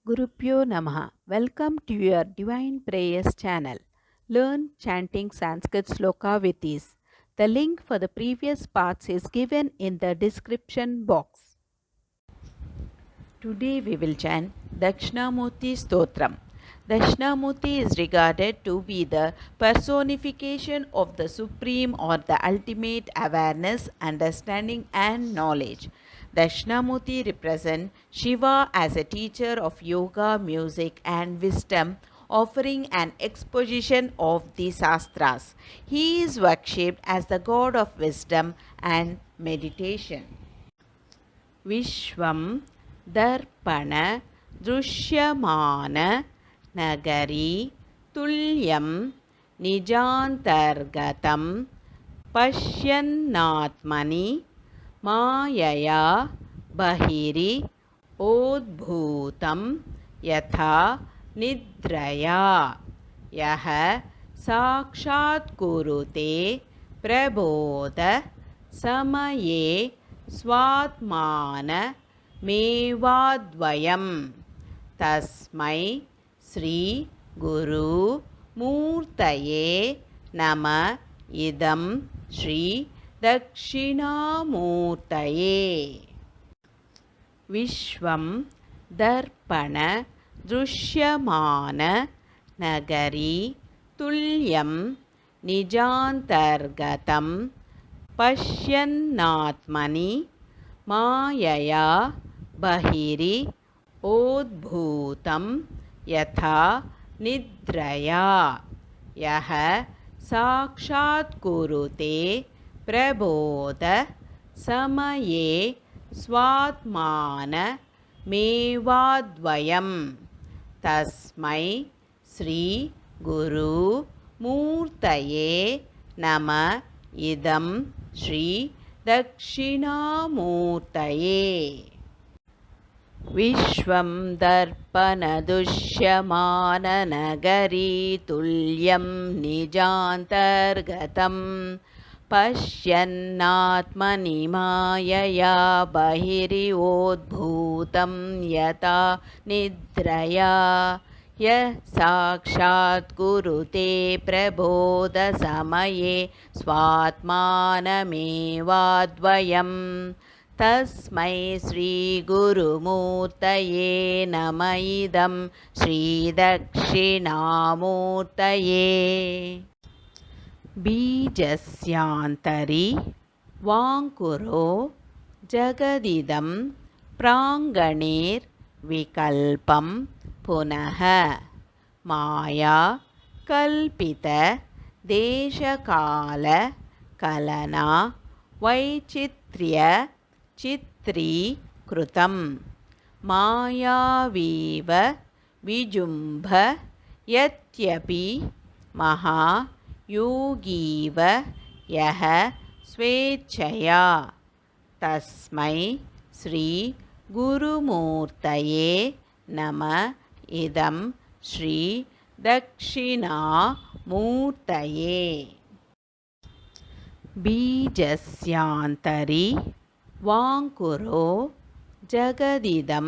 Gurupyo Namaha. Welcome to your Divine Prayers channel. Learn chanting Sanskrit sloka with ease. The link for the previous parts is given in the description box. Today we will chant Dakshinamurti Stotram. Dakshinamurti is regarded to be the personification of the supreme or the ultimate awareness, understanding and knowledge. Dakshinamurti represents Shiva as a teacher of yoga, music and wisdom, offering an exposition of the Shastras. He is worshipped as the god of wisdom and meditation. विश्वं दर्पण दृश्यमान नगरी तुल्यं निजान्तर्गतं पश्यन्नात्मनि मायया बहिरि ओद्भूतं यथा निद्रया यः साक्षात्कुरुते प्रबोध समये स्वात्मानमेवाद्वयं तस्मै श्री गुरु मूर्तये नम इदं श्री दक्षिणामूर्तये विश्वं दर्पण दृश्यमान नगरी तुल्यं निजान्तर्गतं पश्यन्नात्मनि मायया बहिरि ओद्भूतं यथा निद्रया यः साक्षात्कुरुते प्रबोध समये स्वात्मानमेवाद्वयं तस्मै श्री गुरु मूर्तये नम इदं श्री दक्षिणामूर्तये विश्वं दर्पणदुष्यमाननगरी तुल्यं निजान्तर्गतं पश्यन्नात्मनि मायया बहिरिवोद्भूतं यथा निद्रया यः साक्षात्कुरुते प्रबोधसमये स्वात्मानमेवाद्वयं तस्मै श्रीगुरुमूर्तये नम इदं श्रीदक्षिणामूर्तये बीजस्यान्तरि वाङ्कुरो जगदिदं प्राङ्गणेर्विकल्पं पुनः माया कल्पित देशकाल कलना वैचित्र्य चित्रीकृतं मायावीव विजुम्भ यद्यपि महायोगीव यः स्वेच्छया तस्मै श्री गुरुमूर्तये नम इदं श्री दक्षिणामूर्तये बीजस्यान्तरि वाङ्कुरो जगदिदं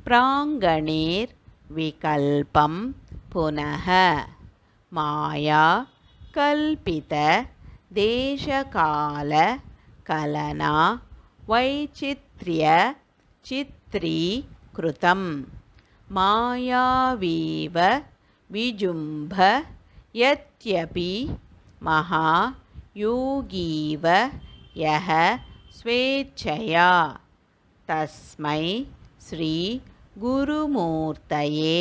प्राङ्गणेर्विकल्पं पुनः माया कल्पित देशकाल कलना वैचित्र्य चित्रीकृतं मायावीव विजुम्भ यद्यपि महायोगीव यः स्वेच्छया तस्मै श्री गुरुमूर्तये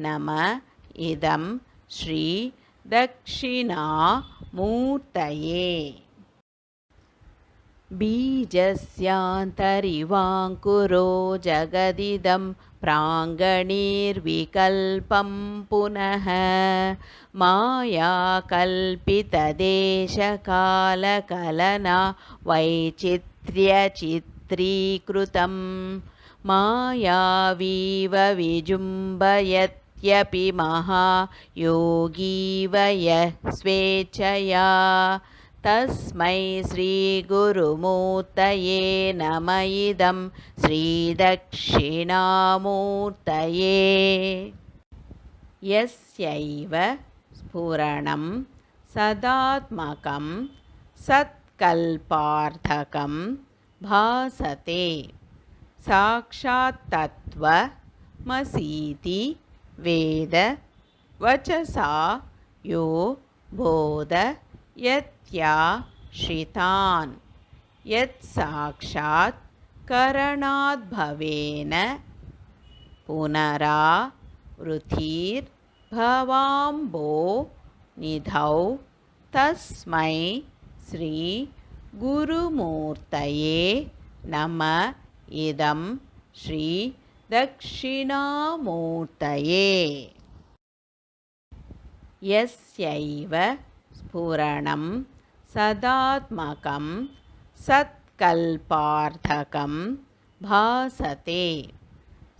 नम इदं श्री दक्षिणामूर्तये बीजस्यान्तरिवाङ्कुरो जगदिदं प्राङ्गणेर्विकल्पं पुनः माया कल्पितदेशकालकलना वैचित्र्यचित्रीकृतं मायावीव विजुम्भयत्यपि महायोगीव यः स्वेच्छया तस्मै श्रीगुरुमूर्तये नम इदं श्रीदक्षिणामूर्तये। यस्यैव स्फुरणं सदात्मकं सत्कल्पार्थकं भासते साक्षात्तत्त्वमसीति वेद वचसा यो बोधयत्याश्रितान् यत्साक्षात् करणाद्भवेन पुनरावृत्तिर्भवाम्भो निधौ तस्मै श्री गुरुमूर्तये नम इदं श्री दक्षिणामूर्तये। यस्यैव स्फुरणं सदात्मकं सत्कल्पार्थकं भासते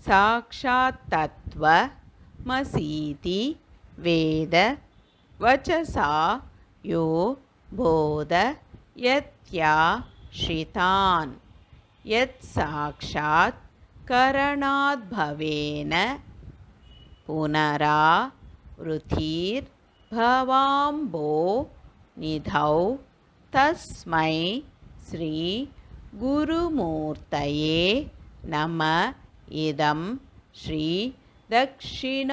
साक्षात्तत्त्वमसीति वेद वचसा यो बोधयत्याश्रितान् यत्साक्षात् करणाद्भवेन पुनरावृत्तिर्भवाम्भो निधौ तस्मै श्री गुरुमूर्तये नम इदं श्री दक्षिणामूर्तये।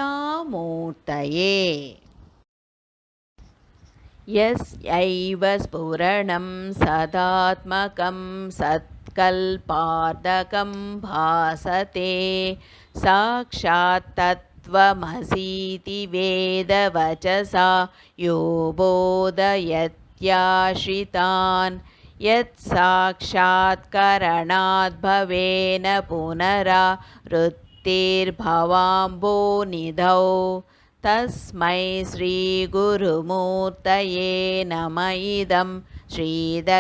यस्यैव स्फुरणं सदात्मकं सत्कल्पार्थकं भासते साक्षात्तत्त्वमसीति वेदवचसा यो बोधयत्याश्रितान् यत्साक्षात्करणाद्भवेन पुनरावृत्तिर्भवाम्भो निधौ तस्मै श्रीगुरुमूर्तये नम इदं श्रीदक्षिणामूर्तये।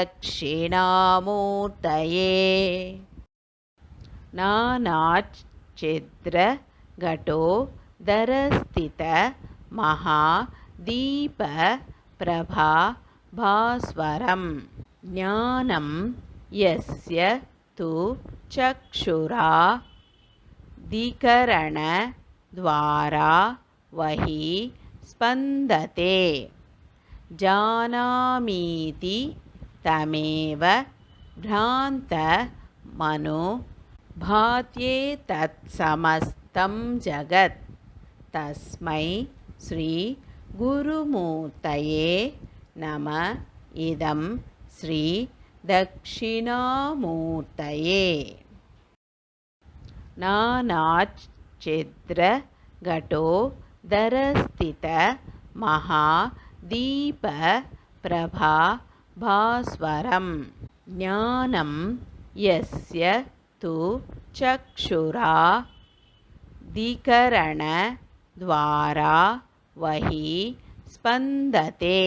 नानाच्छिद्रघटोदरस्थितमहादीपप्रभाभास्वरं ज्ञानं यस्य तु चक्षुरादिकरणद्वारा वही स्पन्दते जानामीति तमेव भ्रान्तमनो भात्येतत्समस्तं जगत् तस्मै श्री गुरुमूर्तये नम इदं श्री दक्षिणामूर्तये। नानाच्छिद्रघटोदरस्थितमहादीपप्रभाभास्वरं ज्ञानं यस्य तु चक्षुरादिकरणद्वारा वही स्पन्दते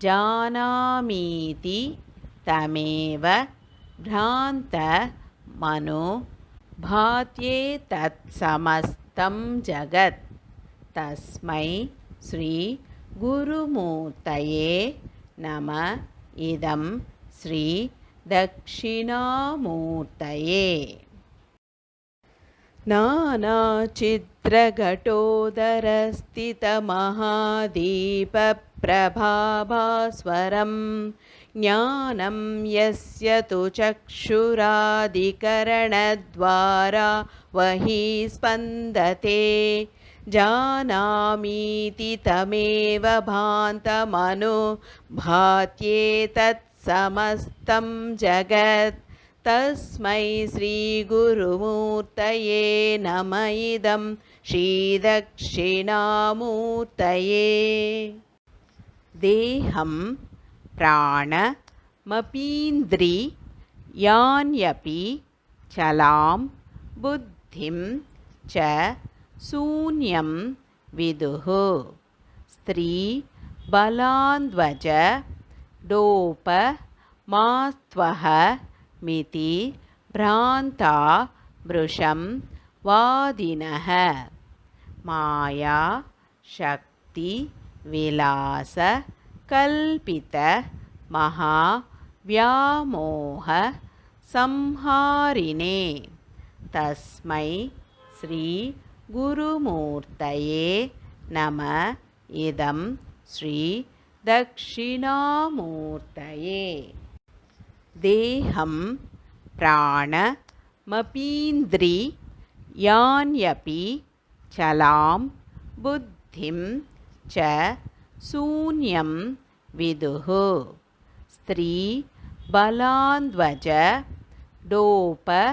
जानामीति तमेव भ्रान्तमनो भात्येतत्समस्तं जगत् तस्मै श्री गुरुमूर्तये नम इदं श्री दक्षिणामूर्तये। नानाच्छिद्रघटोदरस्थितमहादीपप्रभाभास्वरं ज्ञानं यस्य तु चक्षुरादिकरणद्वारा वही स्पन्दते जानामीति तमेव भान्तमनो भात्येतत्समस्तं जगत् तस्मै श्रीगुरुमूर्तये नम इदं श्रीदक्षिणामूर्तये। देहं प्राणमपीन्द्रियाण्यपि चलां बुद्धिं च शून्यं विदुः स्त्रीबलान्द्वज डोपमास्त्वह मिति भ्रान्ता मृषं वादिनः माया शक्ति विलास कल्पित महाव्यामोह संहारिणे तस्मै श्री गुरुमूर्तये नमः इदं श्री दक्षिणामूर्तये देहं प्राणमपीन्द्रियाण्यपि चलां बुद्धिं च शून्यं विदुः स्त्रीबलान्द्वज डोपमास्त्वः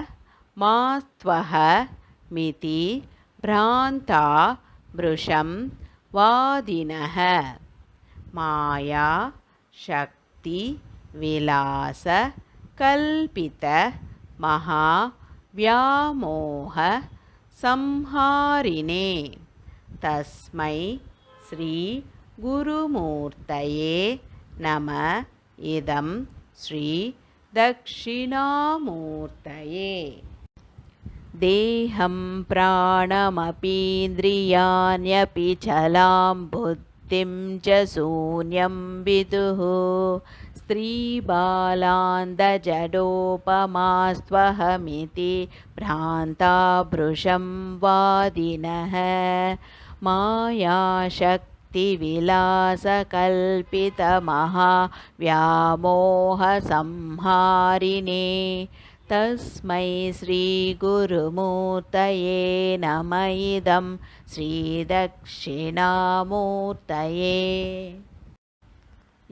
मिति भ्रान्ता वृषं वादिनः माया शक्ति विलास कल्पित महाव्यामोह संहारिणे तस्मै श्री गुरुमूर्तये नमः इदं श्री दक्षिणामूर्तये देहं प्राणमपीन्द्रियाण्यपि चलां बुद्धिं च शून्यं विदुः स्त्रीबालान्दजडोपमास्त्वहमिति भ्रान्ता वृषं वादिनः मायाशक्तिविलासकल्पितमहाव्यामोहसंहारिणे तस्मै श्रीगुरुमूर्तये नमः इदं श्रीदक्षिणामूर्तये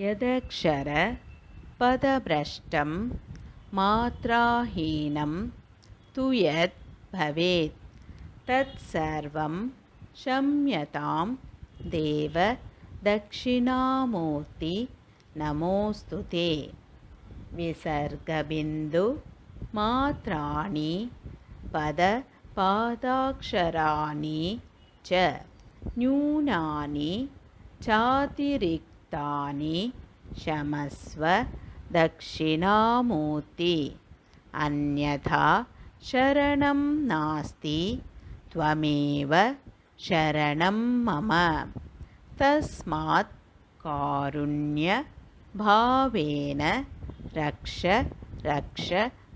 यदक्षर पदभ्रष्टं मात्राहीनं तु यत् भवेत् तत्सर्वं क्षम्यतां देव दक्षिणामूर्ति नमोऽस्तु ते विसर्गबिन्दु मात्राणि पदपादाक्षराणि च न्यूनानि चातिरिक्तानि क्षमस्व दक्षिणामूर्ति अन्यथा शरणं नास्ति त्वमेव शरणं मम तस्मात् कारुण्यभावेन रक्ष रक्ष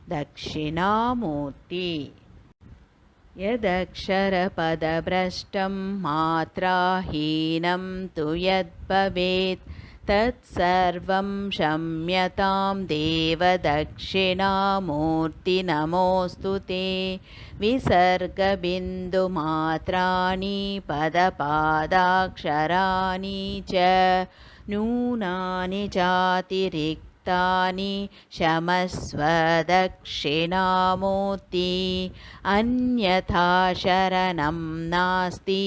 दक्षिणामूर्ति यदक्षरपदभ्रष्टं मात्राहीनं तु यद्भवेत् तत्सर्वं क्षम्यतां देव दक्षिणामूर्ति नमोऽस्तु ते विसर्गबिन्दुमात्राणि पदपादाक्षराणि च न्यूनानि चातिरिक्तानि क्षमस्व दक्षिणामूर्ति अन्यथा शरणं नास्ति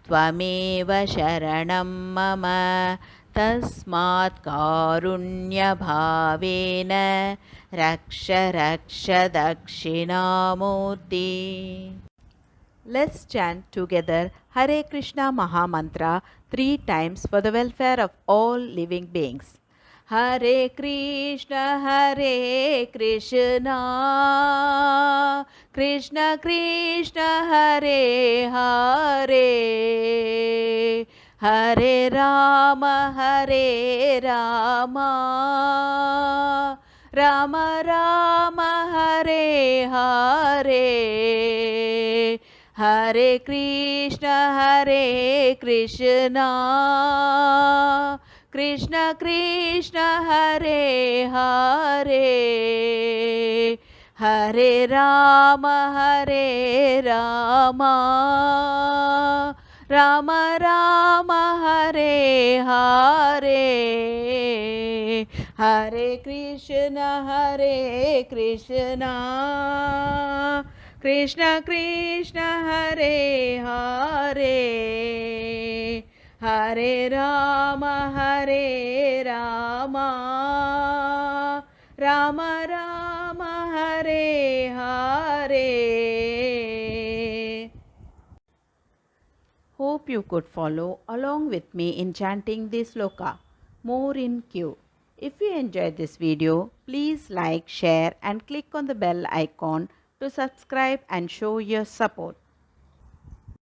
त्वमेव शरणं मम तस्मात् कारुण्यभावेन रक्ष रक्ष Dakshinamurti Let's chant together Hare Krishna Mahamantra 3 times for the welfare of all living beings. Hare Krishna Krishna Krishna Hare Hare Hare Rama Rama Rama Hare Hare Hare Krishna Krishna Krishna Hare Hare Hare Rama Rama Rama Hare Hare Hare Krishna Krishna Krishna Hare Hare Hare Rama Rama Rama Hare Hare. Hope you could follow along with me in chanting this sloka. More in queue. If you enjoyed this video, please like, share and click on the bell icon to subscribe and show your support.